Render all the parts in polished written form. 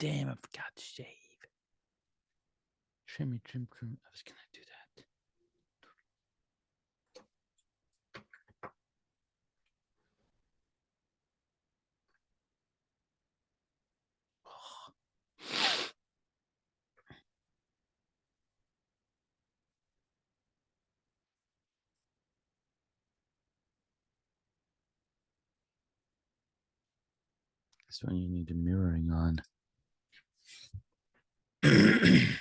damn, I forgot to shave. Trim. I was going to do that. This one you need the mirroring on. Good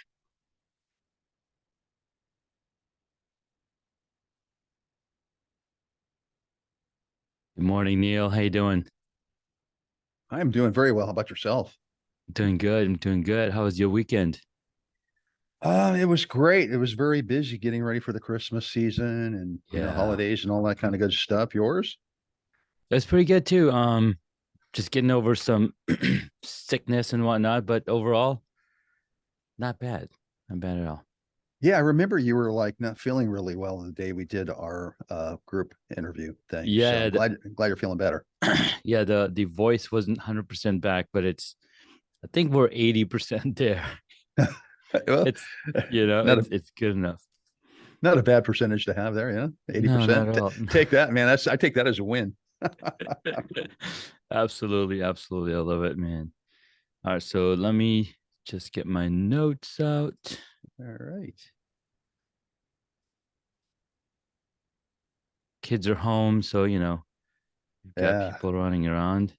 morning, Neal. How you doing? I'm doing very well. How about yourself? Doing good. I'm doing good. How was your weekend? It was great. It was very busy getting ready for the Christmas season and Yeah, holidays and all that kind of good stuff. Yours? that's pretty good too. Just getting over some sickness and whatnot, but overall, not bad. Not bad at all. Yeah, I remember you were like not feeling really well the day we did our group interview thing. So Yeah, glad you're feeling better. yeah. The voice wasn't 100% back, but I think we're 80% there. Well, It's you know, not a it's good enough. not a bad percentage to have there. Yeah, No, not 80%. at all. Take that, man. I take that as a win. Absolutely, absolutely. I love it, man. All right, so let me just get my notes out. All right. Kids are home, so you've got Yeah, people running around.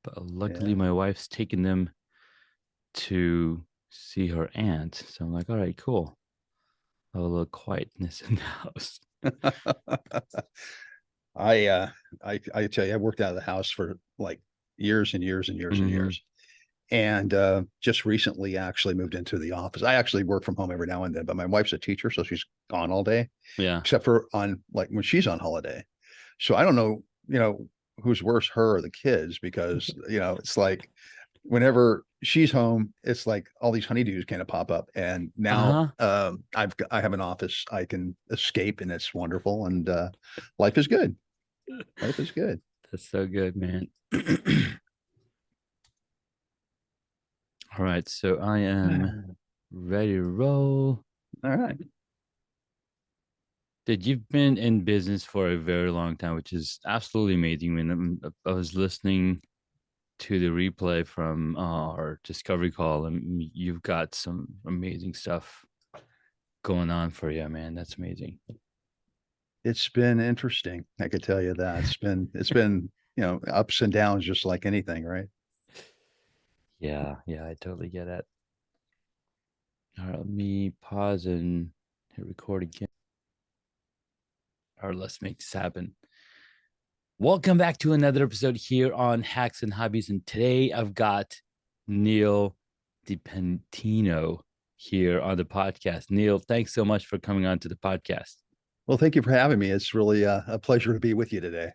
But luckily, yeah. my wife's taking them to see her aunt. So I'm like, all right, cool. A little quietness in the house. I uh I tell you, I worked out of the house for like years and years and years and Hmm. years. And just recently actually moved into the office. I actually work from home every now and then, but my wife's a teacher, so she's gone all day, Yeah. except for on like when she's on holiday. So I don't know, who's worse, her or the kids, because it's like whenever she's home, it's like all these honeydews kind of pop up. And Uh now huh. I have an office I can escape, and it's wonderful. And life is good. Life is good. That's so good, man. All right, so I am ready to roll. All right. Dude, you've been in business for a very long time, which is absolutely amazing. When I was listening to the replay from our discovery call, and you've got some amazing stuff going on for you, man. That's amazing. It's been interesting. I could tell you that it's been ups and downs, just like anything, right? Yeah, yeah, I totally get it. All right, let me pause and hit record again. Or let's make this happen. Welcome back to another episode here on Hacks and Hobbies. And today I've got Neal DiPentino here on the podcast. Neal, thanks so much for coming on to the podcast. Well, thank you for having me. It's really a pleasure to be with you today.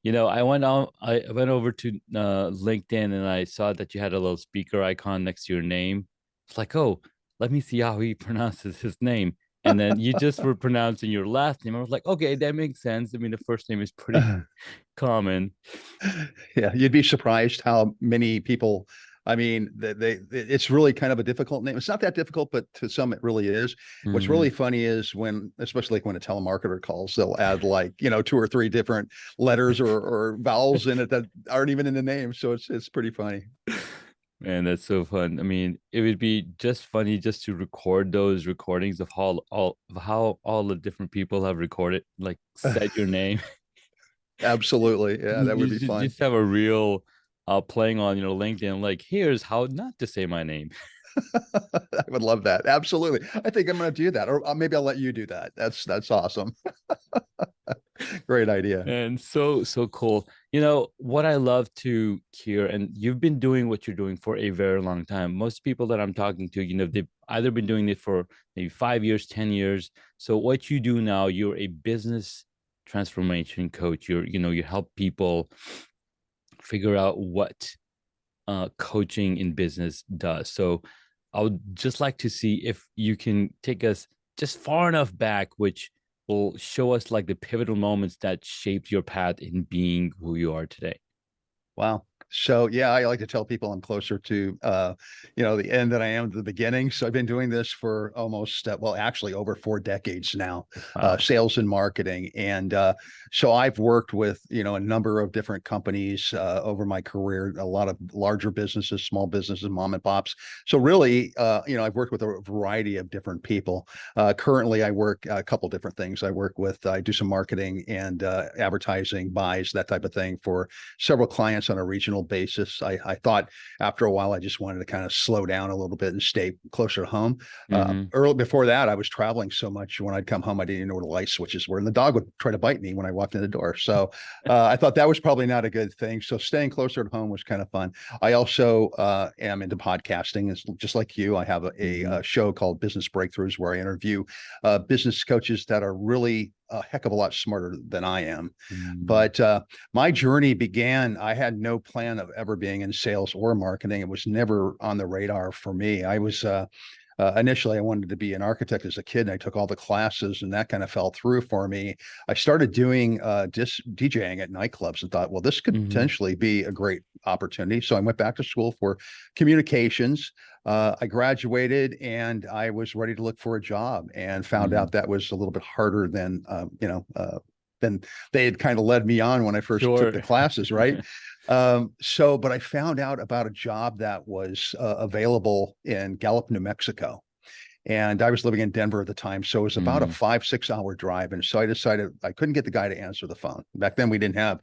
I went over to LinkedIn and I saw that you had a little speaker icon next to your name. It's like, oh, let me see how he pronounces his name. And then you just were pronouncing your last name. I was like, okay, that makes sense. I mean, the first name is pretty common. Yeah, you'd be surprised how many people. I mean, it's really kind of a difficult name. It's not that difficult, but to some it really is. What's Mhm. really funny is when, especially like when a telemarketer calls, they'll add like two or three different letters or vowels in it that aren't even in the name. So it's pretty funny. Man, that's so fun. I mean, it would be just funny just to record those recordings of how all the different people have recorded, like said your name. Absolutely, yeah, that would You be should fun. just have a real playing on LinkedIn, like here's how not to say my name. I would love that. Absolutely. I think I'm going to do that, or maybe I'll let you do that. That's awesome. Great idea. And so cool. What I love to hear, and you've been doing what you're doing for a very long time. Most people that I'm talking to, they've either been doing it for maybe 5 years, 10 years. So what you do now, you're a business transformation coach. You help people figure out what coaching in business does. So I would just like to see if you can take us just far enough back, which will show us like the pivotal moments that shaped your path in being who you are today. Wow. So yeah, I like to tell people I'm closer to the end than I am the beginning. So I've been doing this for almost well, actually over 4 decades now, Wow. sales and marketing. And so I've worked with a number of different companies over my career, a lot of larger businesses, small businesses, mom and pops. So really, I've worked with a variety of different people. Currently, I work a couple different things. I do some marketing and advertising, buys, that type of thing for several clients on a regional basis. I thought after a while, I just wanted to kind of slow down a little bit and stay closer to home. Hmm. Early before that, I was traveling so much when I'd come home, I didn't know where the light switches were, and the dog would try to bite me when I walked in the door. So I thought that was probably not a good thing. So staying closer to home was kind of fun. I also am into podcasting. It's just like you. I have a Hmm. show called Business Breakthroughs where I interview business coaches that are really a heck of a lot smarter than I am. Hmm. But my journey began, I had no plan of ever being in sales or marketing. It was never on the radar for me. I was initially, I wanted to be an architect as a kid, and I took all the classes, and that kind of fell through for me. I started doing DJing at nightclubs and thought, well, this could Hmm. potentially be a great opportunity. So I went back to school for communications. I graduated, and I was ready to look for a job, and found Hmm. out that was a little bit harder than they had kind of led me on when I first took the Sure. classes, right? But I found out about a job that was available in Gallup, New Mexico. And I was living in Denver at the time. So it was about a Hmm. 5, 6 hour drive. And so I decided I couldn't get the guy to answer the phone. Back then we didn't have,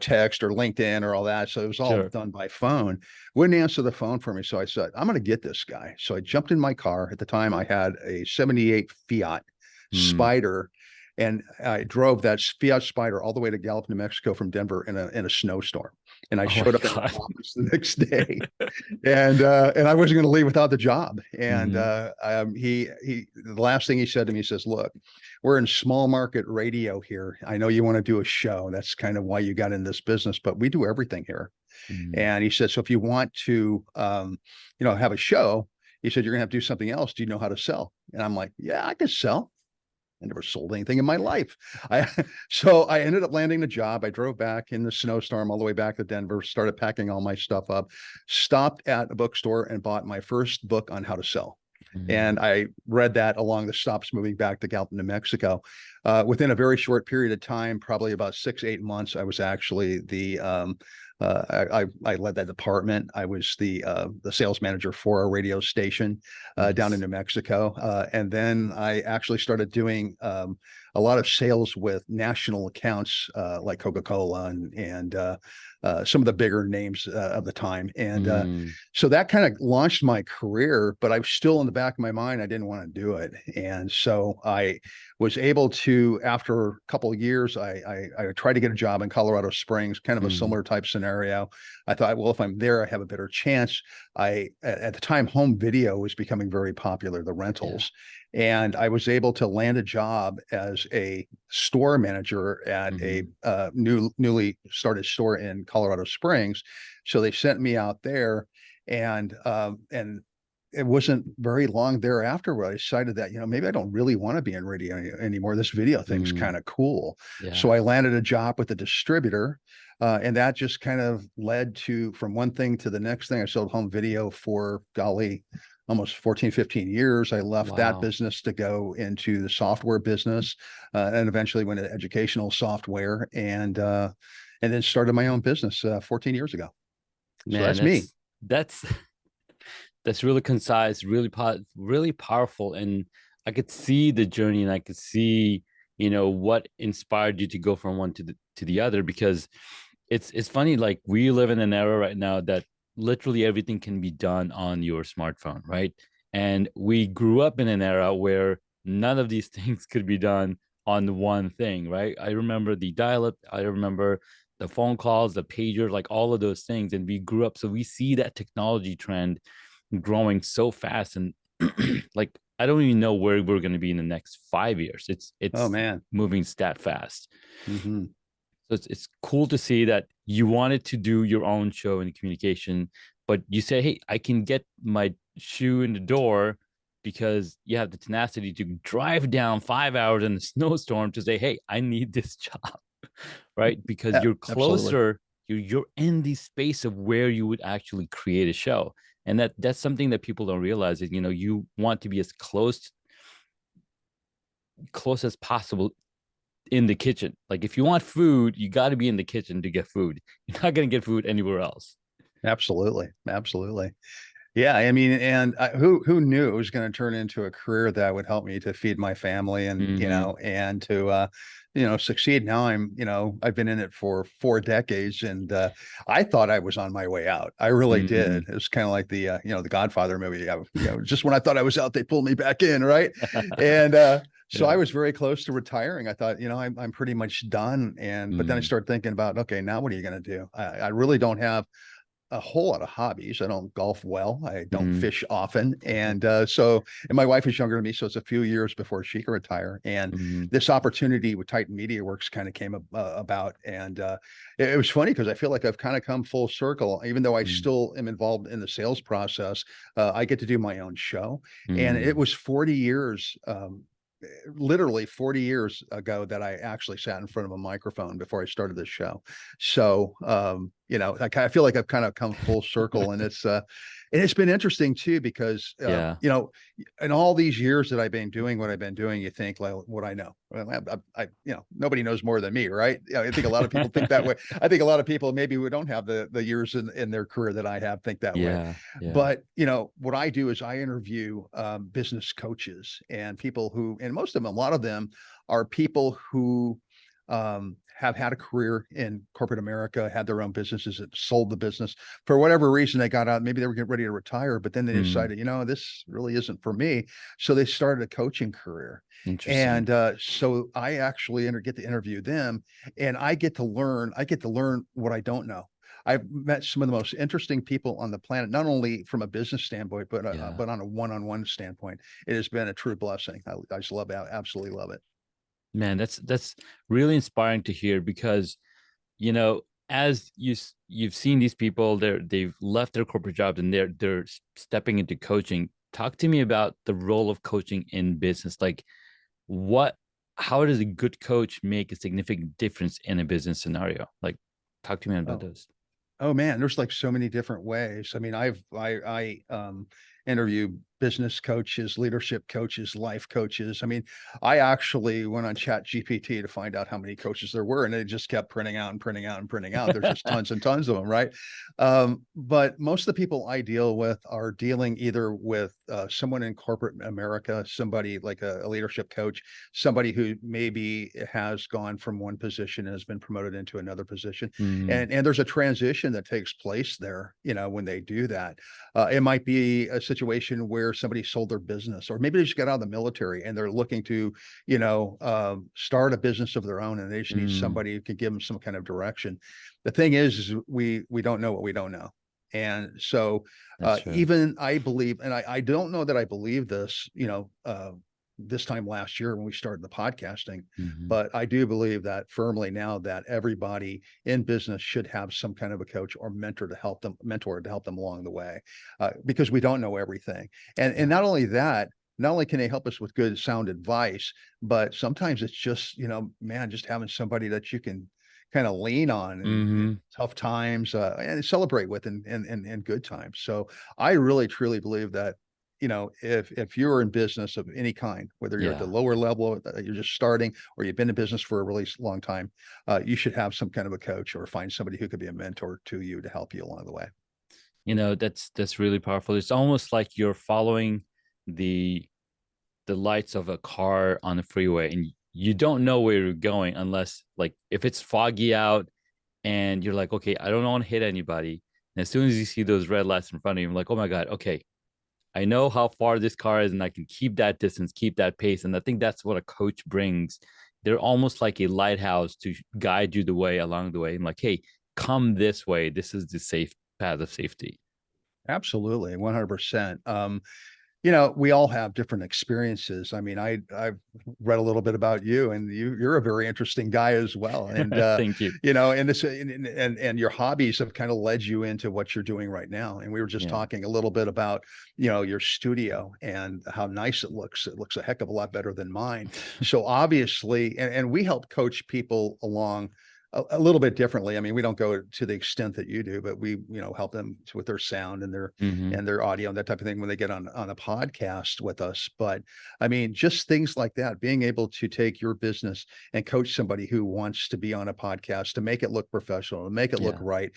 text or LinkedIn or all that. So it was all Sure. done by phone. Wouldn't answer the phone for me. So I said, I'm going to get this guy. So I jumped in my car. At the time I had a 78 Fiat Hmm. Spider. And I drove that Fiat Spider all the way to Gallup, New Mexico from Denver in a snowstorm. And I Oh my showed up at his God. office the next day, and I wasn't going to leave without the job. And Hmm. he the last thing he said to me, he says, "Look, we're in small market radio here. I know you want to do a show. That's kind of why you got in this business, but we do everything here." Hmm. And he said, "So if you want to, have a show," he said, "you're going to have to do something else. Do you know how to sell?" And I'm like, "Yeah, I can sell." I never sold anything in my life. I so I ended up landing the job. I drove back in the snowstorm all the way back to Denver, started packing all my stuff up, stopped at a bookstore and bought my first book on how to sell. Hmm. And I read that along the stops moving back to Gallup, New Mexico. Within a very short period of time, probably about 6, 8 months, I was actually I led that department. I was the sales manager for a radio station down in Nice. New Mexico, and then I actually started doing a lot of sales with national accounts like Coca-Cola and some of the bigger names of the time. And Hmm. so that kind of launched my career, but I was still in the back of my mind, I didn't want to do it. And so I was able to, after a couple of years, I tried to get a job in Colorado Springs, kind of a Hmm. similar type scenario. I thought, well, if I'm there, I have a better chance. At the time, home video was becoming very popular, the Yeah. rentals. And I was able to land a job as a store manager at a Hmm. newly started store in Colorado Springs. So they sent me out there, and it wasn't very long thereafter where I decided that, maybe I don't really want to be in radio anymore. This video thing's Hmm. kind of cool. So Yeah. I landed a job with a distributor. And that just kind of led to from one thing to the next thing. I sold home video for golly, almost 14, 15 years. I left that Wow. business to go into the software business, and eventually went to educational software, and then started my own business 14 years ago. So Man, that's me. that's that's really concise, really powerful, and I could see the journey, and I could see, what inspired you to go from one to the other. Because it's funny, like we live in an era right now that literally everything can be done on your smartphone, right? And we grew up in an era where none of these things could be done on one thing, right? I remember the dial-up, I remember the phone calls, the pager, like all of those things, and we grew up, so we see that technology trend growing so fast. And like I don't even know where we're going to be in the next 5 years. it's Oh it's man. moving stat fast. Hmm. So it's cool to see that you wanted to do your own show in communication, but you say, hey, I can get my shoe in the door because you have the tenacity to drive down 5 hours in a snowstorm to say, hey, I need this job, right? Because Yeah, you're absolutely. closer. you're in the space of where you would actually create a show. And that's something that people don't realize is, you want to be as close as possible in the kitchen. Like if you want food, you got to be in the kitchen to get food. You're not going to get food anywhere else. Absolutely. Absolutely. Yeah, I mean, and who knew it was going to turn into a career that would help me to feed my family and Mm-hmm. and to succeed. Now I've been in it for 4 decades, and I thought I was on my way out. I really Mm-hmm. did. It was kind of like the the Godfather movie. Just when I thought I was out, they pulled me back in, right? And so I Yeah. was very close to retiring. I thought, I'm pretty much done. And but then I Mm-hmm. started thinking about, okay, now what are you going to do? I really don't have a whole lot of hobbies. I don't golf well. I don't Mm-hmm. fish often. And and my wife is younger than me, so it's a few years before she can retire. And Mm-hmm. this opportunity with Titan Media Works kind of came about. And it was funny because I feel like I've kind of come full circle, even though I still am involved in the sales process. I get to do my own show. And it Mm-hmm. was 40 years. Literally 40 years ago that I actually sat in front of a microphone before I started this show. So, I feel like I've kind of come full circle, and it's been interesting too, because, Yeah. in all these years that I've been doing what I've been doing, you think like what I know. Well, nobody knows more than me, right? I think a lot of people think that way. I think a lot of people maybe who don't have the years in their career that I have think that way. Yeah. Yeah. But what I do is I interview business coaches and people who, and most of them, a lot of them are people who have had a career in corporate America, had their own businesses, that sold the business for whatever reason. They got out, maybe they were getting ready to retire, but then they Mm. decided, this really isn't for me. So they started a coaching career. Interesting. And so I actually get to interview them, and I get to learn. I get to learn what I don't know. I've met some of the most interesting people on the planet, not only from a business standpoint, Yeah. but on a one-on-one standpoint. It has been a true blessing. I just love it. I absolutely love it. Man, that's really inspiring to hear because, as you've seen these people, they've left their corporate jobs and they're stepping into coaching. Talk to me about the role of coaching in business. Like what how does a good coach make a significant difference in a business scenario? Like talk to me about Oh, those. Oh man, there's like so many different ways. I mean, I interview business coaches, leadership coaches, life coaches. I mean, I actually went on Chat GPT to find out how many coaches there were, and it just kept printing out and printing out and printing out. There's just tons and tons of them, right? But most of the people I deal with are dealing either with someone in corporate America, somebody like a leadership coach, somebody who maybe has gone from one position and has been promoted into another position, Mm, and there's a transition that takes place there, when they do that. It might be a situation where somebody sold their business, or maybe they just got out of the military and they're looking to start a business of their own, and they just need mm, somebody who can give them some kind of direction. The thing is we don't know what we don't know. And so that's true. even I believe, and I don't know that I believe this, this time last year when we started the podcasting, Hmm. but I do believe that firmly now that everybody in business should have some kind of a coach or mentor to help them along the way, because we don't know everything. And Yeah. not only that, not only can they help us with good sound advice, but sometimes it's just, man, just having somebody that you can kind of lean on in Hmm. tough times, and celebrate with in good times. So I really truly believe that, if you're in business of any kind, whether you're at the Yeah. lower level, you're just starting, or you've been in business for a really long time, you should have some kind of a coach or find somebody who could be a mentor to you to help you along the way. That's really powerful. It's almost like you're following the the lights of a car on the freeway and you don't know where you're going unless like if it's foggy out and you're like, okay, I don't want to hit anybody. And as soon as you see those red lights in front of you, I'm like, oh my God, okay, I know how far this car is and I can keep that distance, keep that pace. And I think that's what a coach brings. They're almost like a lighthouse to guide you the way along the way. And like, hey, come this way. This is the safe path of safety. Absolutely, 100%. We all have different experiences. I mean, I've read a little bit about you, and you're a very interesting guy as well. And Thank you. and this and your hobbies have kind of led you into what you're doing right now. And we were just Yeah. talking a little bit about, your studio and how nice it looks. It looks a heck of a lot better than mine. So obviously, and we help coach people along. a little bit differently. I mean, we don't go to the extent that you do, but we, help them with their sound Hmm. and their audio and that type of thing when they get on a podcast with us. But I mean, just things like that, being able to take your business and coach somebody who wants to be on a podcast to make it look professional, to make it look Yeah. right,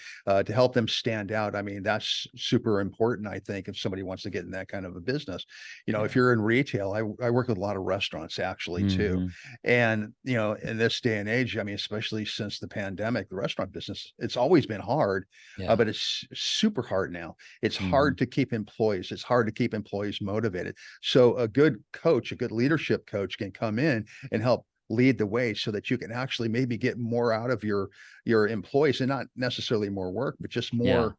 to help them stand out. I mean, that's super important, I think, if somebody wants to get in that kind of a business. If Yeah. you're in retail, I work with a lot of restaurants actually too. Hmm. And, in this day and age, I mean, especially since the pandemic, the restaurant business, it's always been hard, Yeah. but it's super hard now. It's Hmm. hard to keep employees. It's hard to keep employees motivated. So a good coach, a good leadership coach can come in and help lead the way so that you can actually maybe get more out of your employees, and not necessarily more work, but just Yeah. more,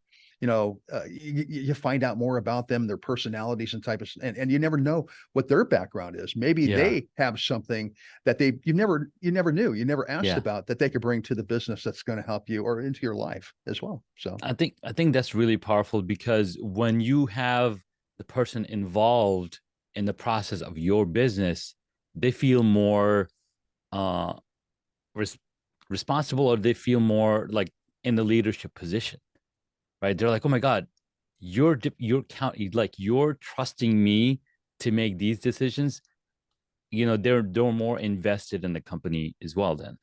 you find out more about them, their personalities and type of, and you never know what their background is. Maybe Yeah. they have something that you never knew, you never asked Yeah. about, that they could bring to the business that's going to help you or into your life as well. So I think that's really powerful because when you have the person involved in the process of your business, they feel more uh res- responsible, or they feel more like in the leadership position, right? They're like, oh my god, you're counting, like you're trusting me to make these decisions. They're more invested in the company as well. Then,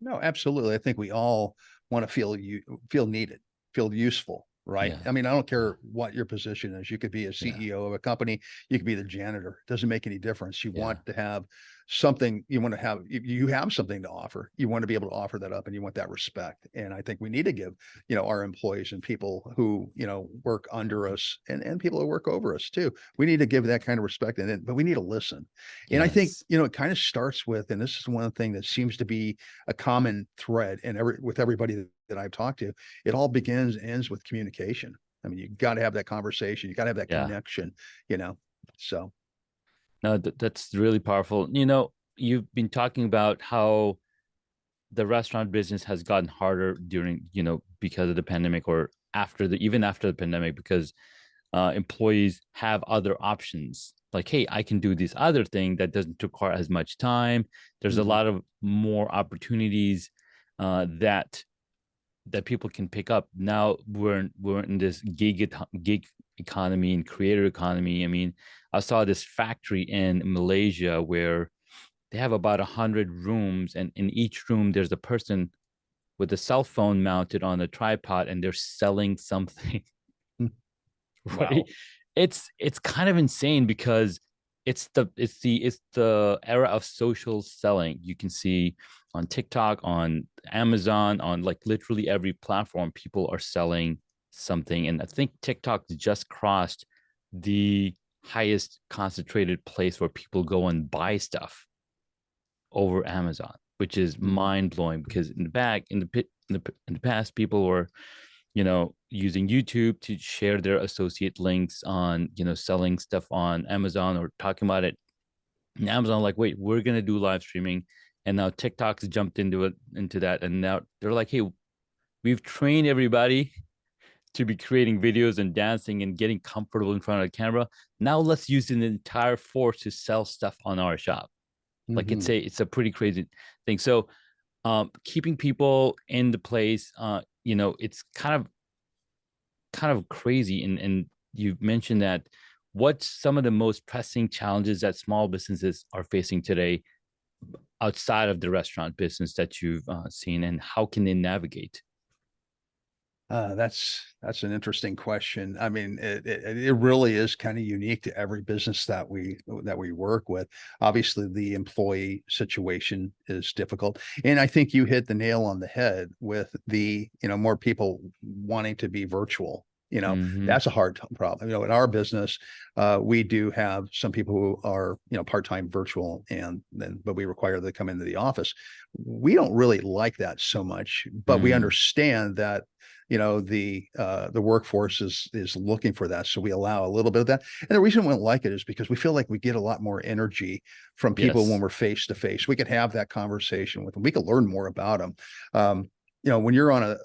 no, absolutely. I think we all want to feel needed, feel useful, right? yeah, I mean, I don't yeah, care what your position is. You could be a yeah, CEO of a company, you could be the janitor. It doesn't make any difference. You yeah, want to have something, you want to have you have something to offer. You want to be able to offer that up, and you want that respect. And I think we need to give, our employees and people who, work under us, and people who work over us too. We need to give that kind of respect, but we need to listen. And I think, yes, it kind of starts with, and this is one thing that seems to be a common thread and with everybody that I've talked to, it all begins and ends with communication. I mean, you got to have that conversation, you got to have that yeah. connection, you know. So No, that's really powerful. You've been talking about how the restaurant business has gotten harder during, because of the pandemic, or even after the pandemic, because employees have other options. Like, hey, I can do this other thing that doesn't require as much time. There's a mhm. lot of more opportunities that people can pick up. Now we're in this gig economy and creator economy. I mean, I saw this factory in Malaysia where they have about 100 rooms, and in each room there's a person with a cell phone mounted on a tripod, and they're selling something. Right? Wow. It's kind of insane because it's the era of social selling. You can see on TikTok, on Amazon, on like literally every platform, people are selling something. And I think TikTok just crossed the highest concentrated place where people go and buy stuff over Amazon, which is Mhm. mind blowing. Because in the past, people were, using YouTube to share their associate links on, selling stuff on Amazon or talking about it. And Amazon, like, wait, we're gonna do live streaming, and now TikTok's jumped into that, and now they're like, hey, we've trained everybody to be creating videos and dancing and getting comfortable in front of the camera. Now let's use an entire force to sell stuff on our shop. Like, it's Mhm. a it's a pretty crazy thing. So keeping people in the place, it's kind of crazy. And you mentioned that, what's some of the most pressing challenges that small businesses are facing today outside of the restaurant business that you've seen, and how can they navigate? That's an interesting question. I mean, it really is kind of unique to every business that we work with. Obviously, the employee situation is difficult, and I think you hit the nail on the head with the, more people wanting to be virtual. Mm-hmm. That's a hard problem. In our business, we do have some people who are, part-time virtual, but we require them to come into the office. We don't really like that so much, but we Mm, understand that the workforce is looking for that, so we allow a little bit of that. And the reason we don't like it is because we feel like we get a lot more energy from people when yes. we're face to face. We can have that conversation with them, we can learn more about them. when you're on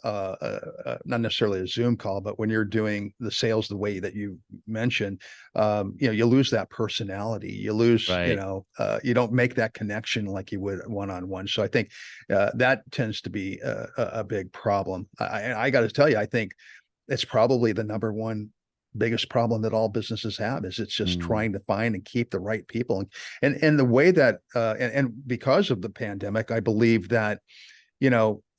not necessarily a Zoom call, but when you're doing the sales the way that you mentioned, you lose that personality. You lose, Right. you don't make that connection like you would one-on-one. So I think that tends to be a big problem. I got to tell you, I think it's probably the number one biggest problem that all businesses have is it's just Mm, trying to find and keep the right people. And the way that and because of the pandemic, I believe that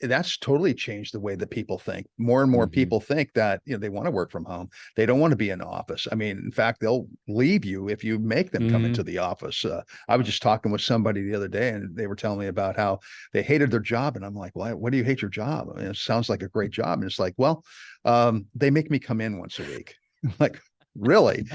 that's totally changed the way that people think. More and more mhm. people think that, they want to work from home. They don't want to be in the office. I mean, in fact, they'll leave you if you make them come into Mhm. the office. I was just talking with somebody the other day and they were telling me about how they hated their job. And I'm like, what do you hate your job? I mean, it sounds like a great job. And it's like, well, they make me come in once a week. Like, really?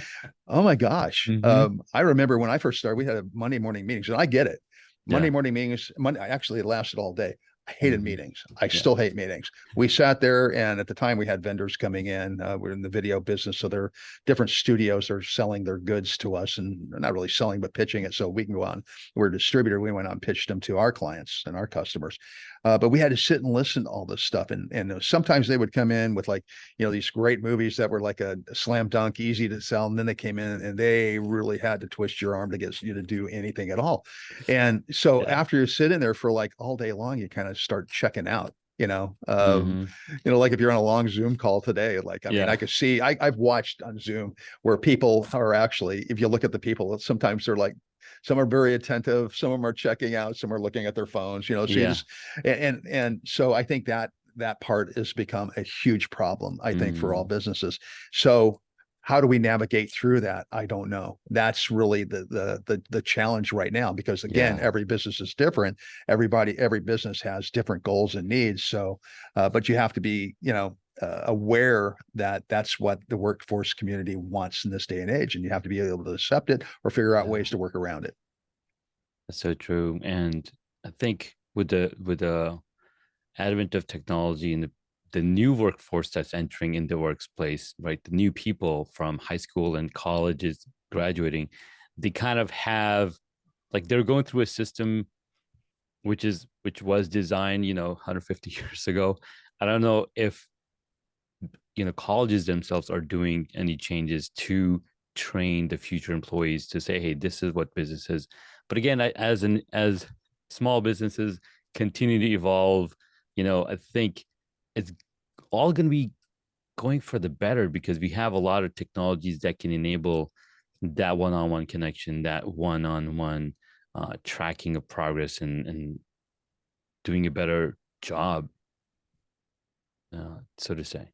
Oh my gosh. Mhm. I remember when I first started, we had a Monday morning meetings, and I get it. Monday Yeah. morning meetings, Monday actually it lasted all day. I hated Mhm. meetings. I Yeah. still hate meetings. We sat there, and at the time we had vendors coming in. We're in the video business, so there are different studios that are selling their goods to us, and they're not really selling, but pitching it so we can go on. We're a distributor. We went on and pitched them to our clients and our customers. But we had to sit and listen to all this stuff, and sometimes they would come in with like these great movies that were like a slam dunk, easy to sell, and then they came in and they really had to twist your arm to get you to do anything at all. And so Yeah. after you sit in there for like all day long, you kind of start checking out. Mhm. Like if you're on a long Zoom call today, like I mean, I Yeah. could see I've watched on Zoom where people are actually, if you look at the people, sometimes they're like, some are very attentive, some of them are checking out, some are looking at their phones. So you Yeah. just and so I think that part has become a huge problem, I think, for all Mm. businesses. So how do we navigate through that? I don't know. That's really the challenge right now, because again, Yeah. every business is different. Every business has different goals and needs. So, but you have to be, aware that that's what the workforce community wants in this day and age, and you have to be able to accept it or figure out Yeah. ways to work around it. That's so true. And I think with the advent of technology and the new workforce that's entering in the workplace, right? The new people from high school and colleges graduating, they kind of have like they're going through a system which was designed, 150 years ago. I don't know if colleges themselves are doing any changes to train the future employees to say, hey, this is what business is. But again, as small businesses continue to evolve, I think it's all going to be going for the better because we have a lot of technologies that can enable that one-on-one connection, that one-on-one tracking of progress, and doing a better job, so to say.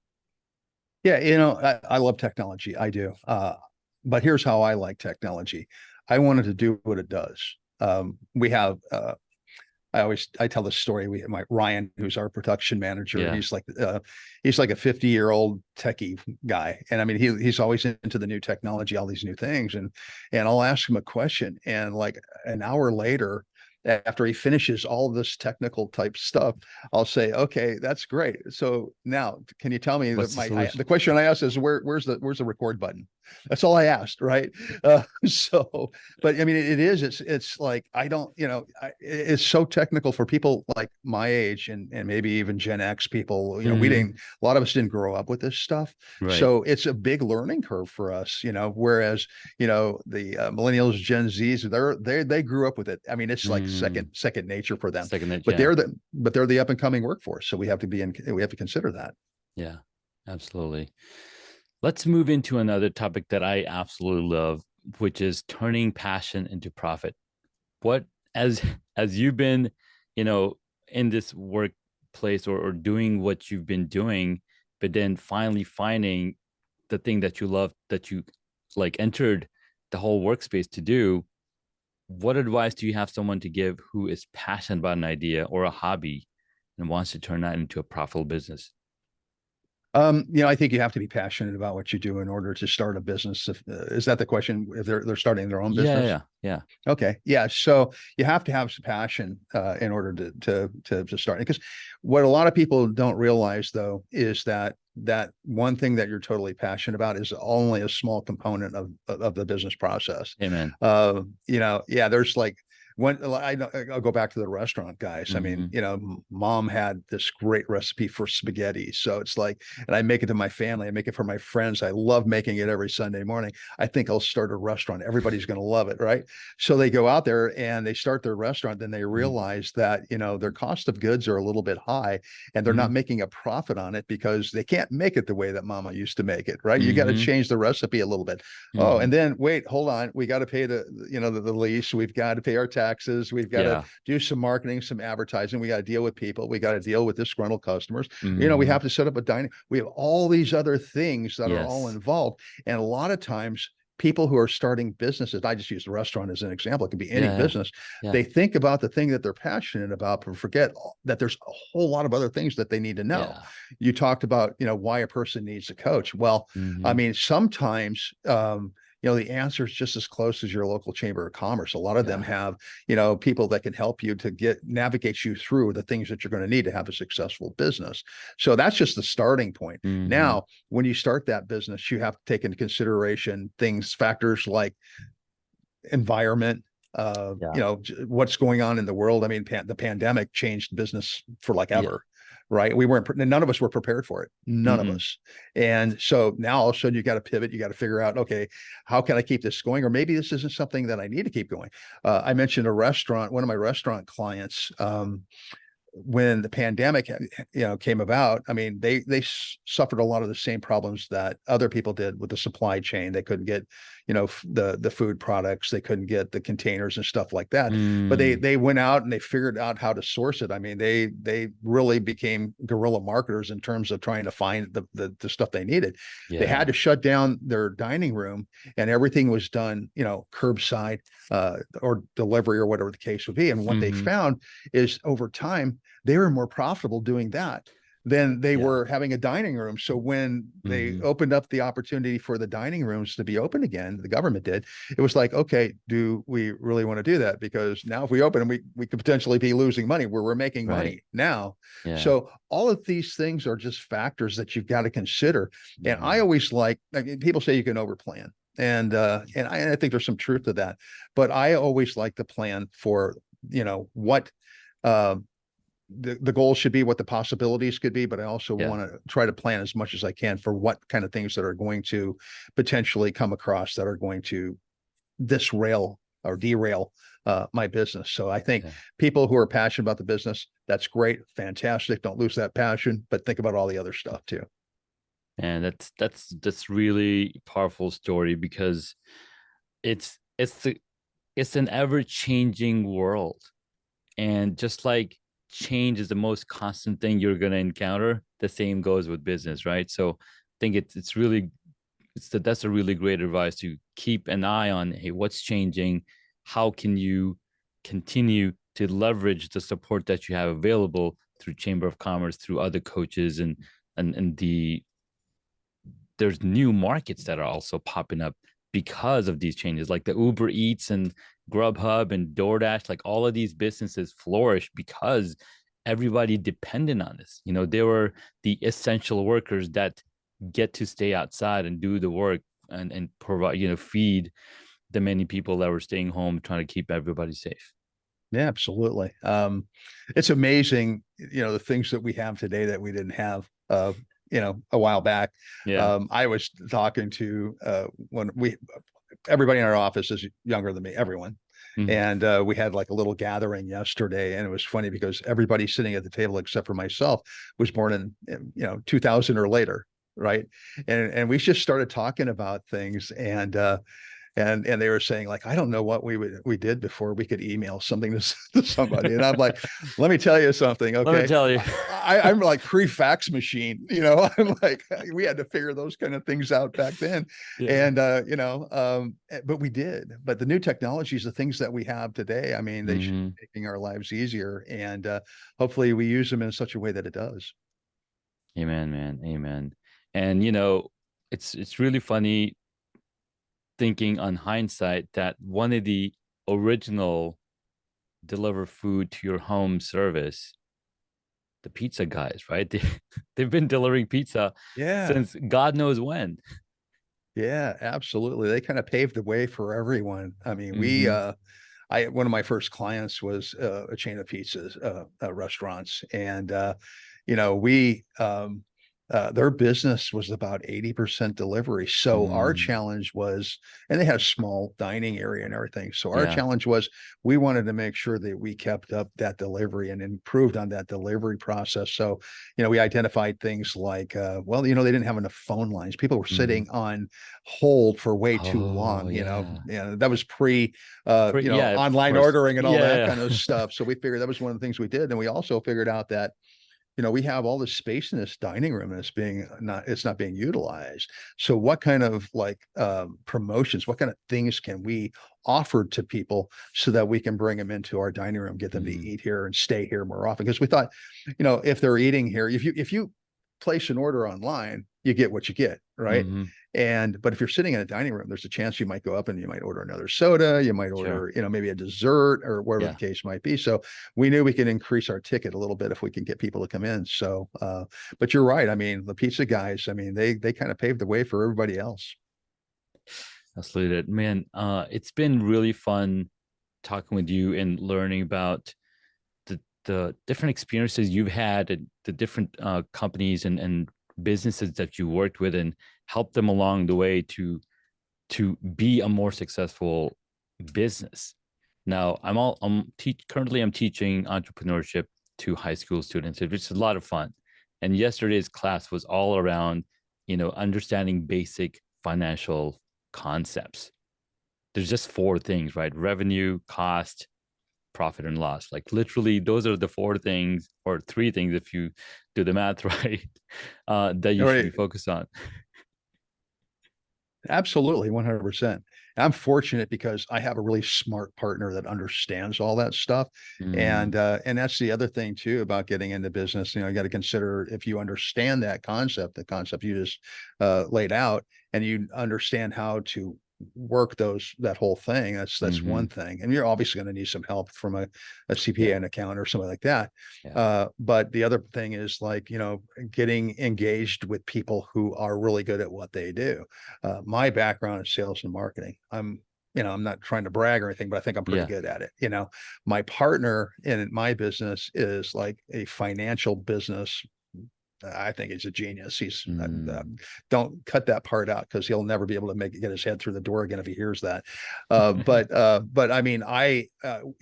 Yeah, I love technology. I do. But here's how I like technology. I wanted to do what it does. We have I tell this story. We my Ryan, who's our production manager, Yeah. he's like a 50-year-old techie guy. And I mean he's always into the new technology, all these new things. And I'll ask him a question, and like an hour later, after he finishes all this technical type stuff, I'll say, okay, that's great. So now can you tell me that What's the the solution? question I asked is where's the record button? That's all I asked, right? So but I mean, it's like, I don't, it's so technical for people like my age and maybe even Gen X people. Mm-hmm. A lot of us didn't grow up with this stuff. Right. So it's a big learning curve for us, whereas, the millennials, Gen Zs, they grew up with it. I mean, it's like Mm, second nature for them, second edge. but Yeah. they're the up and coming workforce. So we have to consider that. Yeah. Absolutely. Let's move into another topic that I absolutely love, which is turning passion into profit. What as as you've been, you know, in this workplace or doing what you've been doing, but then finally finding the thing that you love that you like entered the whole workspace to do, what advice do you have someone to give who is passionate about an idea or a hobby and wants to turn that into a profitable business? I think you have to be passionate about what you do in order to start a business. Is that the question? If they're starting their own Yeah, business? yeah, yeah. Okay. Yeah. So you have to have some passion in order to start. Because what a lot of people don't realize, though, is that one thing that you're totally passionate about is only a small component of the business process. Hey man. Yeah, there's like I'll go back to the restaurant guys. I mean, Mm-hmm. mom had this great recipe for spaghetti. So it's like, and I make it to my family, I make it for my friends. I love making it every Sunday morning. I think I'll start a restaurant. Everybody's going to love it. Right. So they go out there and they start their restaurant. Then they realize that, their cost of goods are a little bit high and they're not Mm-hmm. making a profit on it because they can't make it the way that mama used to make it. Right. You got to Mm-hmm. change the recipe a little bit. Oh, Mm-hmm. and then wait, hold on. We got to pay the lease. We've got to pay our taxes. We've got to Yeah. do some marketing, some advertising. We got to deal with people. We got to deal with disgruntled customers. We Mm-hmm. have to set up a dining. We have all these other things that are all Yes. involved. And a lot of times, people who are starting businesses, I just use the restaurant as an example, it could be any Yeah. business. Yeah. They think about the thing that they're passionate about, but forget that there's a whole lot of other things that they need to know. Yeah. You talked about, why a person needs a coach. Well, I Mm-hmm. mean, sometimes the answer is just as close as your local chamber of commerce. A lot of them Yeah. have, people that can help you to navigate you through the things that you're going to need to have a successful business. So that's just the starting point. Mm-hmm. Now, when you start that business, you have to take into consideration factors like environment, Yeah. what's going on in the world. I mean, the pandemic changed business for like Yeah. ever, right? None of us were prepared for it. None of Mm-mm. us. And so now all of a sudden you got to pivot. You got to figure out, okay, how can I keep this going? Or maybe this isn't something that I need to keep going. I mentioned a restaurant, one of my restaurant clients, when the pandemic came about. I mean, they suffered a lot of the same problems that other people did with the supply chain. They couldn't get the food products, they couldn't get the containers and stuff like that, but Mm. they went out and they figured out how to source it. I mean, they really became guerrilla marketers in terms of trying to find the stuff they needed. They had Yeah. to shut down their dining room and everything was done curbside, or delivery or whatever the case would be. And what they Mm-hmm. found is over time they were more profitable doing that than they Yeah. were having a dining room. So when they Mm-hmm. opened up the opportunity for the dining rooms to be open again, the government did, it was like, okay, do we really want to do that? Because now if we open them, we could potentially be losing money where we're making Right. money now. Yeah. So all of these things are just factors that you've got to consider. And I Mm-hmm. always I mean, people say you can overplan. And I think there's some truth to that, but I always like to plan for what uh, the goal should be, what the possibilities could be, but I also Yeah. want to try to plan as much as I can for what kind of things that are going to potentially come across that are going to disrail or derail my business. So I think Yeah. people who are passionate about the business, that's great, fantastic. Don't lose that passion, but think about all the other stuff too. And that's really powerful story because it's the it's an ever-changing world. And just like change is the most constant thing you're gonna encounter, the same goes with business, right? So I think it's really that's a really great advice to keep an eye on, hey, what's changing? How can you continue to leverage the support that you have available through Chamber of Commerce, through other coaches, and there's new markets that are also popping up because of these changes, like the Uber Eats and Grubhub and DoorDash. Like all of these businesses flourish because everybody dependent on this. They were the essential workers that get to stay outside and do the work and provide, feed the many people that were staying home, trying to keep everybody safe. Yeah, absolutely. It's amazing, the things that we have today that we didn't have, a while back. Yeah. I was talking to when everybody in our office is younger than me, everyone. Mm-hmm. And we had like a little gathering yesterday, and it was funny because everybody sitting at the table except for myself was born in 2000 or later, right? And we just started talking about things, and they were saying like, I don't know what we did before we could email something to somebody. And I'm like, let me tell you something, Let me okay? tell you. I'm like pre-fax machine, I'm like, we had to figure those kind of things out back then. Yeah. And but we did. But the new technologies, the things that we have today, I mean, they should Mm-hmm. be making our lives easier. And hopefully we use them in such a way that it does. Amen, man. Amen. And it's really funny thinking on hindsight that one of the original deliver food to your home service, the pizza guys, right? They've been delivering pizza Yeah. since God knows when. Yeah, absolutely. They kind of paved the way for everyone. I mean, Mm-hmm. one of my first clients was a chain of pizzas, restaurants, and we their business was about 80% delivery. So our Mm, challenge was, and they had a small dining area and everything. So our yeah. challenge was we wanted to make sure that we kept up that delivery and improved on that delivery process. So, we identified things like, they didn't have enough phone lines. People were Mhm. sitting on hold for way too Oh, long, yeah. that was pre, Yeah, of online course. ordering and all that Yeah. kind of stuff. So we figured that was one of the things we did. And we also figured out that we have all this space in this dining room and it's not being utilized. So what kind of like promotions, what kind of things can we offer to people so that we can bring them into our dining room, get them to Mhm. eat here and stay here more often? Because we thought, if they're eating here, if you place an order online, you get what you get, right? Mhm. But if you're sitting in a dining room, there's a chance you might go up and you might order another soda, you might Sure. order, maybe a dessert or whatever the Yeah. case might be. So we knew we could increase our ticket a little bit if we can get people to come in. So, but you're right. I mean, the pizza guys, I mean, they kind of paved the way for everybody else. Absolutely. Man, it's been really fun talking with you and learning about the different experiences you've had at the different companies and businesses that you worked with and help them along the way to be a more successful business. Now, currently I'm teaching entrepreneurship to high school students, which is a lot of fun. And yesterday's class was all around, understanding basic financial concepts. There's just four things, right? Revenue, cost, profit, and loss. Like literally, those are the four things or three things if you do the math right, that you All should right. be focused on. Absolutely, 100%. I'm fortunate because I have a really smart partner that understands all that stuff. Mm, And that's the other thing too about getting into business. You got to consider if you understand that concept, the concept you just laid out, and you understand how to work that whole thing. That's mm-hmm. one thing. And you're obviously going to need some help from a CPA Yeah, and account or something like that. yeah, But the other thing is like, getting engaged with people who are really good at what they do. My background is sales and marketing. I'm not trying to brag or anything, but I think I'm pretty yeah. good at it. My partner in my business is like a financial business. I think he's a genius. Mm. Don't cut that part out because he'll never be able to get his head through the door again if he hears that. But I mean,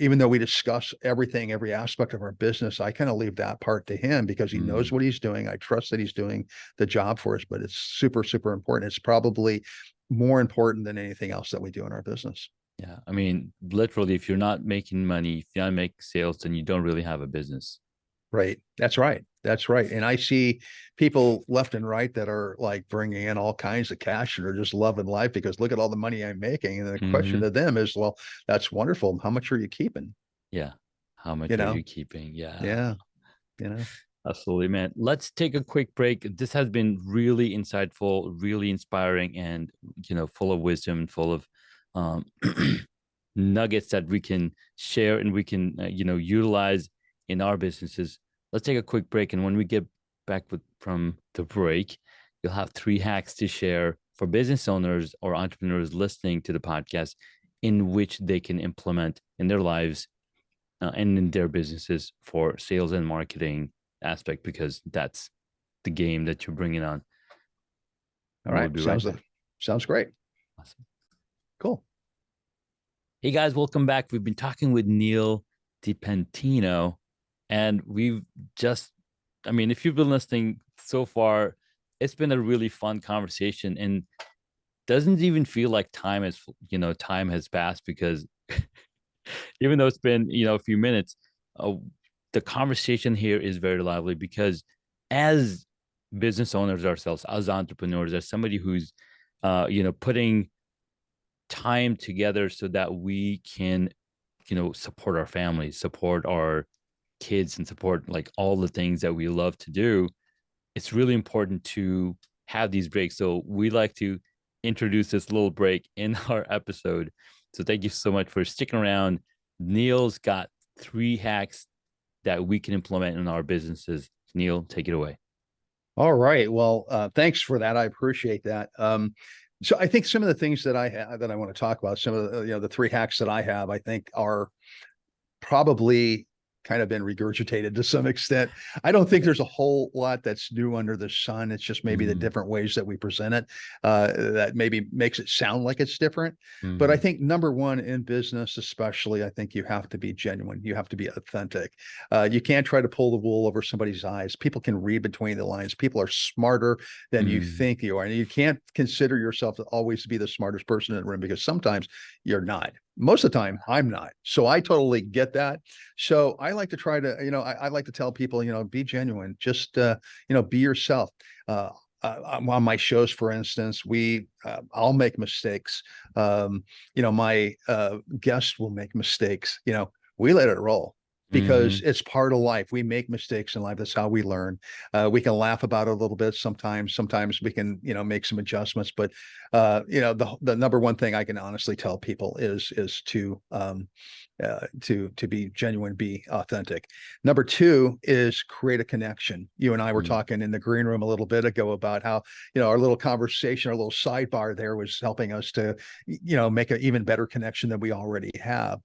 even though we discuss everything, every aspect of our business, I kind of leave that part to him because he knows Mm. what he's doing. I trust that he's doing the job for us, but it's super, super important. It's probably more important than anything else that we do in our business. Yeah, I mean, literally, if you're not making money, if you're not making sales, then you don't really have a business. Right. That's right. That's right. And I see people left and right that are like bringing in all kinds of cash and are just loving life because look at all the money I'm making. And the question Hmm. to them is, well, that's wonderful. How much are you keeping? Yeah. How You much are know? you keeping? Yeah, Yeah. You know? absolutely, man. Let's take a quick break. This has been really insightful, really inspiring, and full of wisdom, full of um, nuggets that we can share and we can utilize in our businesses. Let's take a quick break, and when we get back from the break, you'll have three hacks to share for business owners or entrepreneurs listening to the podcast, in which they can implement in their lives and in their businesses for sales and marketing aspect, because that's the game that you're bringing on. All We'll right. be right back. Sounds great. Awesome. Cool. Hey guys, welcome back. We've been talking with Neal DiPentino, and we've just, I mean, if you've been listening so far, it's been a really fun conversation and doesn't even feel like time has passed, because even though it's been, a few minutes, uh, the conversation here is very lively because as business owners ourselves, as entrepreneurs, as somebody who's, putting time together so that we can, support our families, support our kids, and support like all the things that we love to do, it's really important to have these breaks. So we like to introduce this little break in our episode. So thank you so much for sticking around. Neal's got three hacks that we can implement in our businesses. Neal, take it away. All right. Well, thanks for that. I appreciate that. So I think some of the things that I have that I want to talk about, some of the, the three hacks that I have, I think are probably kind of been regurgitated to some extent. I don't think there's a whole lot that's new under the sun. It's just maybe the Mm, different ways that we present it that maybe makes it sound like it's different. But I mm, think number one in business, especially, I think you have to be genuine. You have to be authentic. You can't try to pull the wool over somebody's eyes. People can read between the lines. People are smarter than you mm. think you are. And you can't consider yourself to always be the smartest person in the room because sometimes you're not. Most of the time, I'm not. So I totally get that. So I like to try to, I like to tell people, be genuine, just, be yourself. On my shows, for instance, I'll make mistakes. My guests will make mistakes. We let it roll because Mhm. it's part of life. We make mistakes in life. That's how we learn. We can laugh about it a little bit sometimes. Sometimes we can, make some adjustments. But the number one thing I can honestly tell people is to be genuine, be authentic. Number two is create a connection. You and I were Mm. talking in the green room a little bit ago about how our little conversation, our little sidebar there was helping us to make an even better connection than we already have.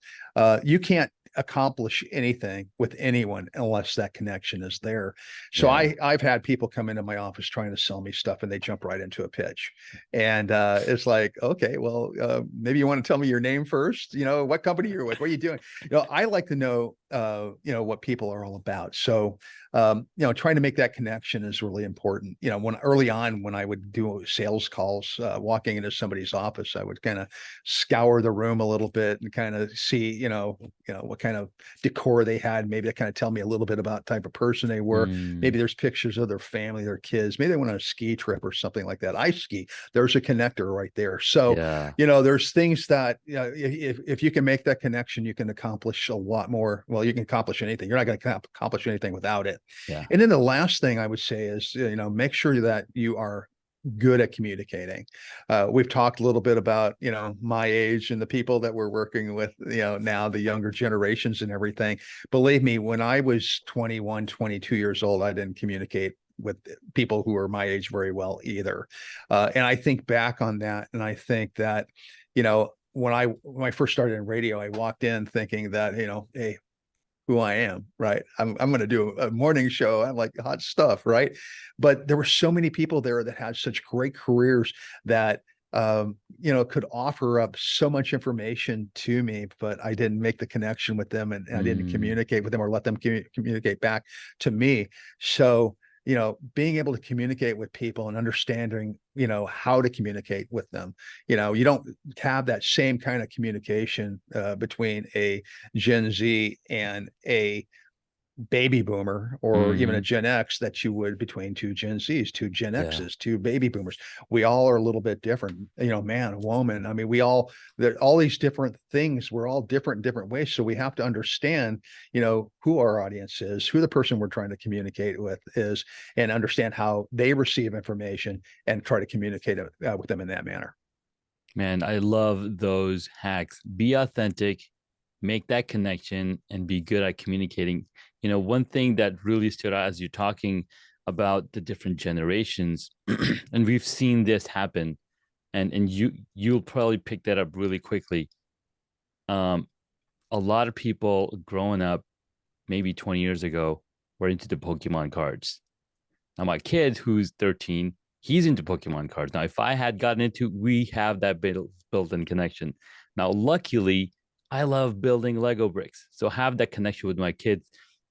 You can't accomplish anything with anyone unless that connection is there. So Yeah. I've had people come into my office trying to sell me stuff and they jump right into a pitch. And it's like, okay, well, maybe you want to tell me your name first, what company you're with, what are you doing? I like to know what people are all about. So trying to make that connection is really important. When early on, when I would do sales calls, walking into somebody's office, I would kind of scour the room a little bit and kind of see, what kind of decor they had. Maybe that kind of tell me a little bit about type of person they were. Mm. Maybe there's pictures of their family, their kids. Maybe they went on a ski trip or something like that. I ski. There's a connector right there. So, Yeah. there's things that, if you can make that connection, you can accomplish a lot more. Well, you can accomplish anything. You're not going to accomplish anything without it. Yeah. And then the last thing I would say is, make sure that you are good at communicating. We've talked a little bit about, my age and the people that we're working with, now the younger generations and everything. Believe me, when I was 21, 22 years old, I didn't communicate with people who are my age very well either. And I think back on that, and I think that, when I first started in radio, I walked in thinking that, hey, who I am, right? I'm going to do a morning show. I'm like hot stuff, right? But there were so many people there that had such great careers that could offer up so much information to me, but I didn't make the connection with them, and I didn't Mm. communicate with them or let them communicate back to me. So, being able to communicate with people and understanding, how to communicate with them. You don't have that same kind of communication between a Gen Z and a baby boomer or even a Mhm. Gen X that you would between two Gen Zs, two Gen Yeah. Xs, two baby boomers. We all are a little bit different, man, woman. I mean, we all, there all these different things. We're all different in different ways. So we have to understand, who our audience is, who the person we're trying to communicate with is, and understand how they receive information and try to communicate with them in that manner. Man, I love those hacks. Be authentic, make that connection, and be good at communicating. One thing that really stood out as you're talking about the different generations, and we've seen this happen, and you'll probably pick that up really quickly. Um, a lot of people growing up maybe 20 years ago were into the Pokemon cards. Now my kid, who's 13, he's into Pokemon cards. Now, if I had gotten into, we have that built-in connection. Now, luckily, I love building Lego bricks, so have that connection with my kids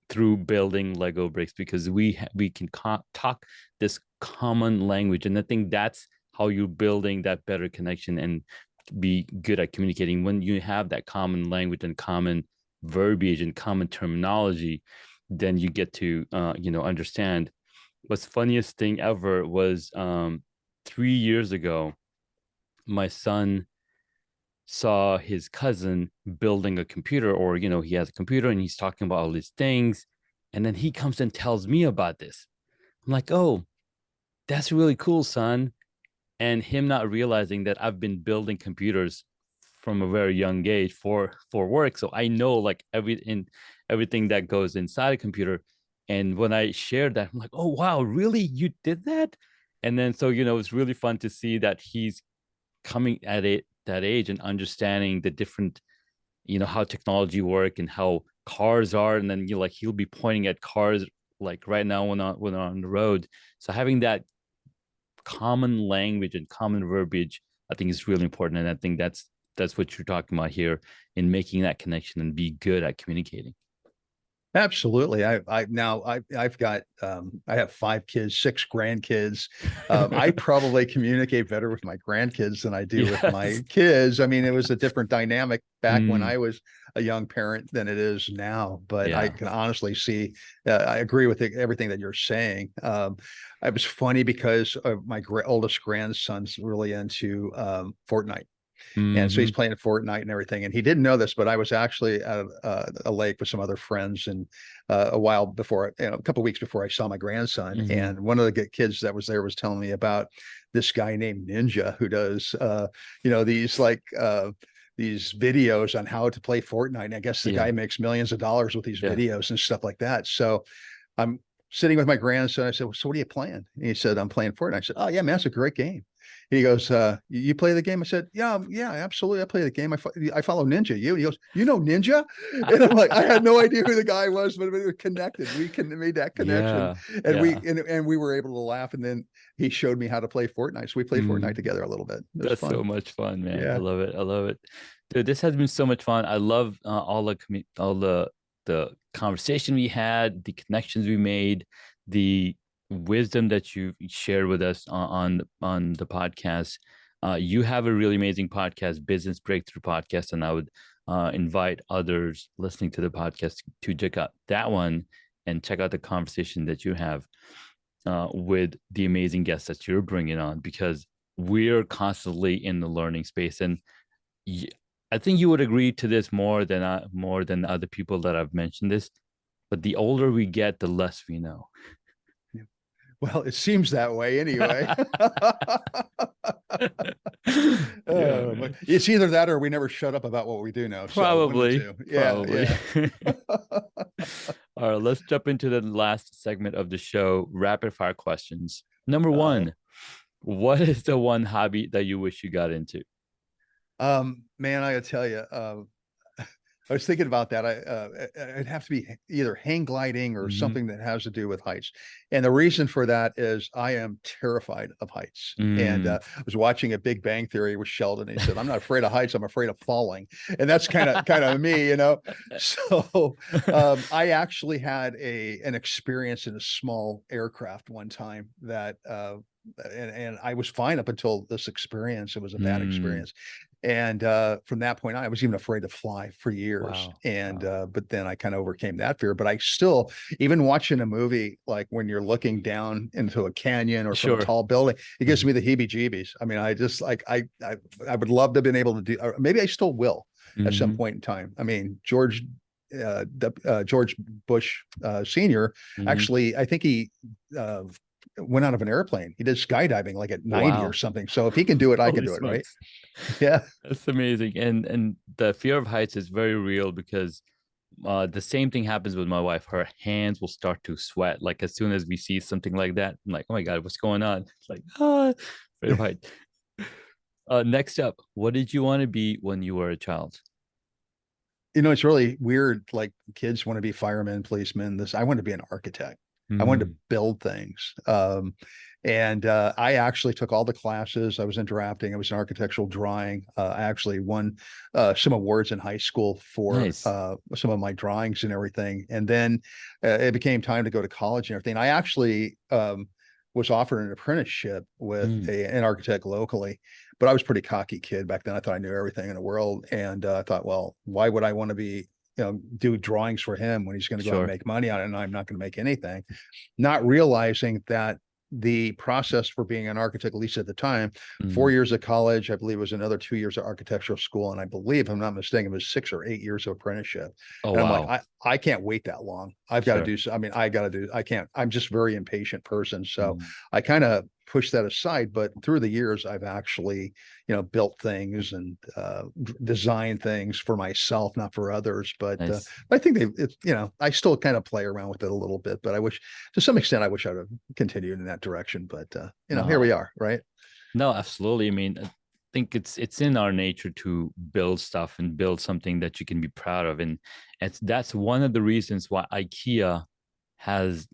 through building Lego bricks because we can talk this common language, and I think that's how you're building that better connection and be good at communicating when you have that common language and common verbiage and common terminology. Then you get to understand. What's funniest thing ever was 3 years ago, my son saw his cousin building a computer, or he has a computer and he's talking about all these things, and then he comes and tells me about this. I'm like, oh, that's really cool, son. And him not realizing that I've been building computers from a very young age for work, so I know like everything that goes inside a computer. And when I shared that, I'm like, oh wow, really, you did that? And then so it's really fun to see that he's coming at it that age and understanding the different, how technology work and how cars are, and then like he'll be pointing at cars like right now when on the road. So having that common language and common verbiage, I think is really important, and I think that's what you're talking about here in making that connection and be good at communicating. Absolutely. I've got I have 5 kids, 6 grandkids. I probably communicate better with my grandkids than I do with my Yes. kids. I mean, it was a different dynamic back when Mm, I was a young parent than it is now. But I yeah. can honestly see, I agree with everything that you're saying. It was funny because my oldest grandson's really into Fortnite. And so he's Hmm. playing Fortnite and everything. And he didn't know this, but I was actually at a lake with some other friends, and a while before, a couple of weeks before I saw my grandson. Hmm. And one of the kids that was there was telling me about this guy named Ninja who does, these these videos on how to play Fortnite. And I guess the Yeah. guy makes millions of dollars with these Yeah. videos and stuff like that. So I'm sitting with my grandson. I said, well, so what are you playing? And he said, I'm playing Fortnite. I said, oh yeah, man, that's a great game. He goes, you play the game? I said, yeah, absolutely. I play the game. I follow Ninja. He goes, you know Ninja? And I'm like, I had no idea who the guy was, but it was connected. Made that connection, Yeah. and Yeah. we were able to laugh. And then he showed me how to play Fortnite. So we played Fortnite Mm. together a little bit. It was That's so fun. much fun, man. I Yeah. love it. I love it. Dude, this has been so much fun. I love all the conversation we had, the connections we made, the wisdom that you shared with us on the podcast. You have a really amazing podcast, Business Breakthrough Podcast, and I would invite others listening to the podcast to check out that one and check out the conversation that you have with the amazing guests that you're bringing on, because we're constantly in the learning space. And I think you would agree to this more than other people that I've mentioned this. But the older we get, the less we know. Well, it seems that way anyway. Yeah, But man. it's either that or we never shut up about what we do know. So one of the Probably, two. Yeah, probably. yeah. All right, let's jump into the last segment of the show, rapid fire questions. Number Oh, one, what is the one hobby that you wish you got into? man, I gotta tell you, I was thinking about that. It'd have to be either hang gliding or Hmm. something that has to do with heights. And the reason for that is I am terrified of heights. And Mm. I was watching a Big Bang Theory with Sheldon. He said, "I'm not afraid of heights. I'm afraid of falling." And that's kind of me, you know. So I actually had an experience in a small aircraft one time that. And I was fine up until this experience. It was a bad Mm. experience, and from that point on, I was even afraid to fly for years. Wow. And Wow. but then I kind of overcame that fear. But I still, even watching a movie, like when you're looking down into a canyon or from a Sure. tall building, it gives Mhm. me the heebie-jeebies. I mean, I just like I would love to have been able to do, or maybe I still will at some Mhm. point in time. I mean, George Bush Senior, Mhm. actually, I think he uh, went out of an airplane. He did skydiving like at 90 or Wow. something. So if he can do it, I can Holy do it, right? smokes. Yeah. That's amazing. And the fear of heights is very real, because the same thing happens with my wife. Her hands will start to sweat. Like as soon as we see something like that, I'm like, oh my God, what's going on? It's like, fear of heights. Next up, what did you want to be when you were a child? It's really weird. Like kids want to be firemen, policemen. I want to be an architect. I wanted to Mm, build things. And I actually took all the classes. I was in drafting. I was in architectural drawing. I actually won some awards in high school for nice. some of my drawings and everything. And then it became time to go to college and everything. I actually was offered an apprenticeship with Mm, an architect locally, but I was a pretty cocky kid back then. I thought I knew everything in the world, and I thought, well, why would I want to be, do drawings for him when he's going to go out and sure. make money on it, and I'm not going to make anything? Not realizing that the process for being an architect, at least at the time, 4 years of college, I believe it was another 2 years of architectural school, and I believe, if I'm not mistaken, it was 6 or 8 years of apprenticeship. Oh, And I'm like, wow. I can't wait that long. I've got to Sure. do. I mean, I got to do. I can't. I'm just a very impatient person, so Mm, I kind of pushed that aside. But through the years, I've actually, built things and designed things for myself, not for others. But nice. I think I still kind of play around with it a little bit. But I wish, to some extent, I wish I'd have continued in that direction. But here No, we are, right? no, absolutely. I mean, think it's in our nature to build stuff and build something that you can be proud of, and that's one of the reasons why IKEA has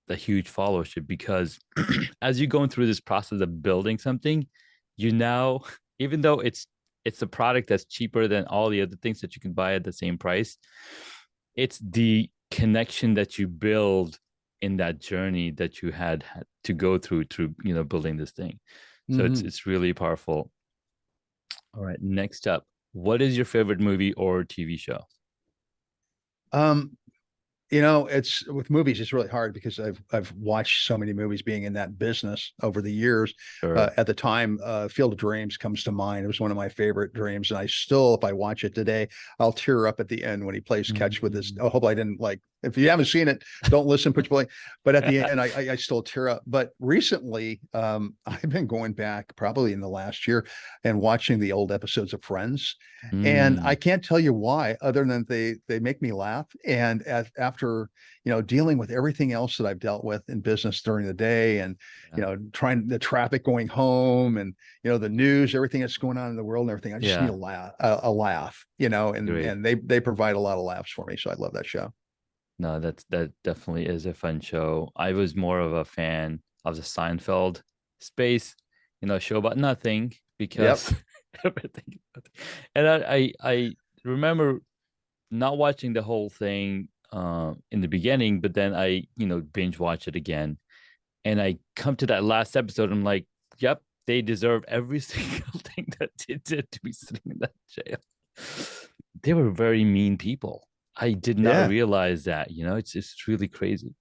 a huge followership, because as you're going through this process of building something, you now, even though it's a product that's cheaper than all the other things that you can buy at the same price, it's the connection that you build in that journey that you had to go through building this thing. So Hmm. it's really powerful. All right, next up, what is your favorite movie or TV show? Um, it's with movies, it's really hard because I've watched so many movies being in that business over the years. Sure. At the time, Field of Dreams comes to mind. It was one of my favorite dreams, and I still, if I watch it today, I'll tear up at the end when he plays catch with his. Mm. Oh, hope I didn't like. If you haven't seen it, don't listen. Put your play. But at the end, I still tear up. But recently, I've been going back probably in the last year and watching the old episodes of Friends, and I Mm. can't tell you why, other than they make me laugh. And after dealing with everything else that I've dealt with in business during the day, and Yeah. trying the traffic going home, and the news, everything that's going on in the world and everything, I just need Yeah. a laugh, and Great. they provide a lot of laughs for me. So I love that show. No, that definitely is a fun show. I was more of a fan of the Seinfeld space, show about nothing Yep. because everything. And I remember not watching the whole thing in the beginning, but then I binge watch it again, and I come to that last episode. I'm like, yep, they deserve every single thing that they did to be sitting in that jail. They were very mean people. I did not Yeah. realize that. It's really crazy.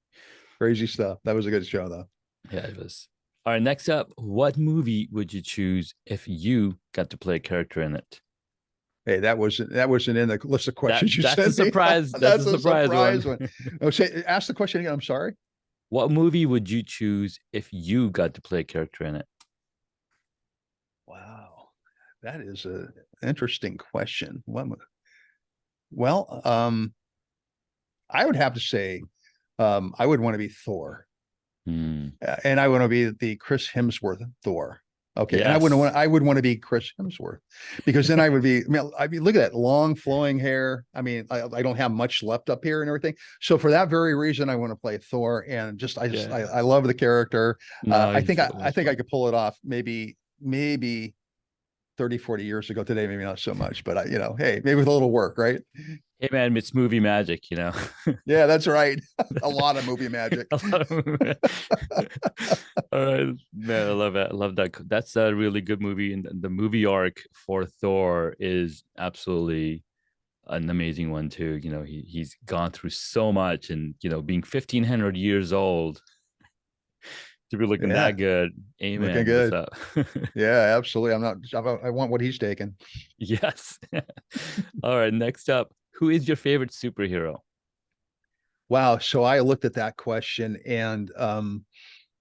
Crazy stuff. That was a good show though. Yeah, it was. All right, next up, what movie would you choose if you got to play a character in it? Hey, that wasn't in the list of That questions you that's a sent me. surprise. That's a That's a surprise one. surprise one. Oh, say, ask the question again. I'm sorry. What movie would you choose if you got to play a character in it? Wow, that is a interesting question. Well, I would have to say, I would want to be Thor, Hmm. and I want to be the Chris Hemsworth Thor. Okay, and Yes. I would want to be Chris Hemsworth, because then I would be. I mean, look at that long flowing hair. I mean, I don't have much left up here and everything. So for that very reason, I want to play Thor, and Yeah. I love the character. No, I think he's it I was think I fun. could pull it off. Maybe 30, 40 years ago. Today, maybe not so much, but hey, maybe with a little work, right? Hey man, it's movie magic. Yeah, that's right. A lot of movie magic. A lot of All right, man, I love it. I love that. That's a really good movie, and the movie arc for Thor is absolutely an amazing one too. He's gone through so much, and being 1,500 years old to be looking that Yeah, good. looking Amen. What's good. up? Yeah, absolutely. I'm not. I want what he's taking. Yes. All right. Next up, who is your favorite superhero? Wow. So I looked at that question, and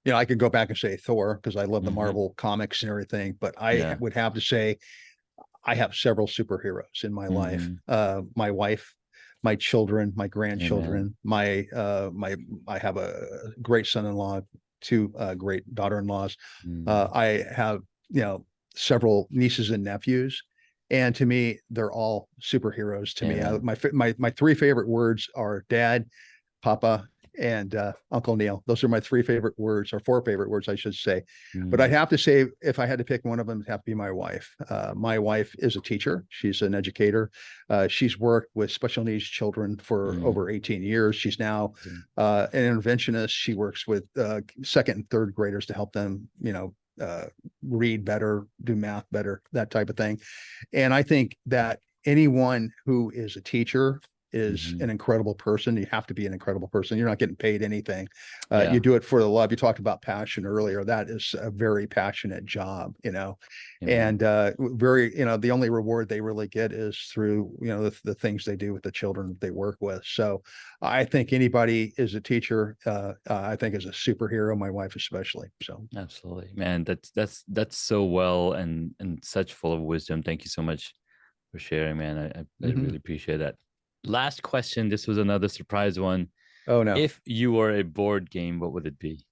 I could go back and say Thor because I love the Hmm. Marvel comics and everything, but I Yeah. would have to say I have several superheroes in my life. Hmm. My wife, my children, my Amen. grandchildren, my I have a great son-in-law, two great daughter-in-laws. Mm. I have several nieces and nephews, and to me, they're all superheroes to me. Amen. My three favorite words are Dad, Papa, and Uncle Neil. Those are my three favorite words, or four favorite words, I should say. But I'd Mm. have to say, if I had to pick one of them, it'd have to be my wife. My wife is a teacher. She's an educator. She's worked with special needs children for Mm. over 18 years. She's now Amazing. an interventionist. She works with second and third graders to help them, read better, do math better, that type of thing. And I think that anyone who is a teacher is Hmm. an incredible person. You have to be an incredible person. You're not getting paid anything. You Yeah. do it for the love. You talked about passion earlier. That is a very passionate job, Amen. and very, the only reward they really get is through, the things they do with the children that they work with. So I think anybody is a teacher, I think is a superhero, my wife especially. So. Absolutely, man. That's so well and such full of wisdom. Thank you so much for sharing, man. I really Mhm. appreciate that. Last question. This was another surprise one. Oh no. If you were a board game, what would it be?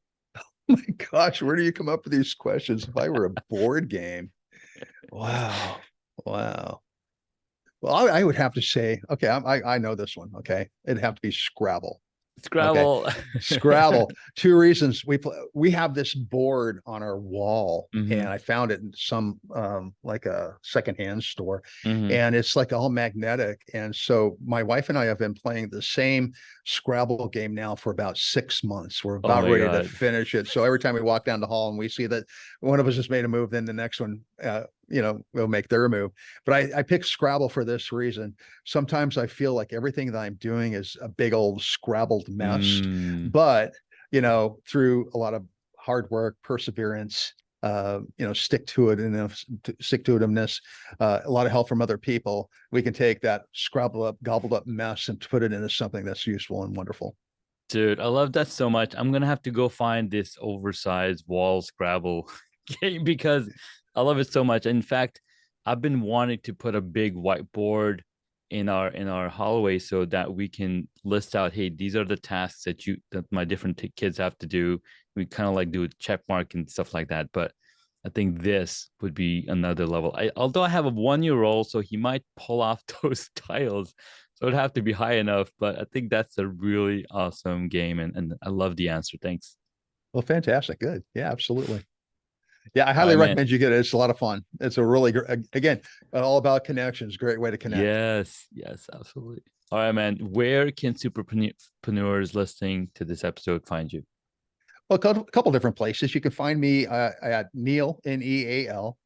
My gosh, where do you come up with these questions? If I were a board game, Wow. Wow. Well, I would have to say, okay, I know this one. Okay, it'd have to be Scrabble. Okay, Scrabble. Scrabble. Two reasons. We have this board on our wall, Hmm. and I found it in some like a secondhand store, Hmm. and it's like all magnetic. And so my wife and I have been playing the same Scrabble game now for about 6 months. We're Oh about my ready to God. finish it. So every time we walk down the hall and we see that one of us has made a move, then the next one, will make their move. But I picked Scrabble for this reason. Sometimes I feel like everything that I'm doing is a big old scrabbled mess, Mm. but through a lot of hard work, perseverance, stick to itiveness, a lot of help from other people, we can take that scrabble up, gobbled up mess and put it into something that's useful and wonderful. Dude, I love that so much. I'm gonna have to go find this oversized wall Scrabble game because I love it so much. In fact, I've been wanting to put a big whiteboard in our hallway so that we can list out, hey, these are the tasks that my different kids have to do. We kind of like do a check mark and stuff like that. But I think this would be another level. Although I have a 1 year old, so he might pull off those tiles. So it'd have to be high enough, but I think that's a really awesome game, and I love the answer. Thanks. Well, fantastic. Good. Yeah, absolutely. Yeah, I All highly right, man. recommend you get it. It's a lot of fun. It's a really again, all about connections. Great way to connect. Yes, yes, absolutely. All right, man. Where can superpreneurs listening to this episode find you? Well, a couple different places. You can find me at Neal, Neal,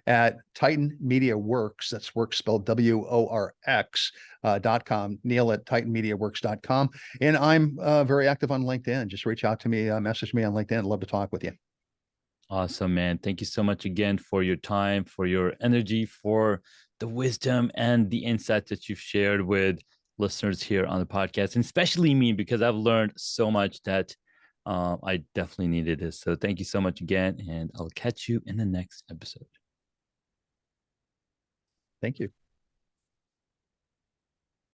at Titan Media Works. That's Works spelled WORX .com. Neal at TitanMediaWorks.com. And I'm very active on LinkedIn. Just reach out to me, message me on LinkedIn. I'd love to talk with you. Awesome, man. Thank you so much again for your time, for your energy, for the wisdom and the insights that you've shared with listeners here on the podcast, and especially me, because I've learned so much that I definitely needed this. So thank you so much again, and I'll catch you in the next episode. Thank you.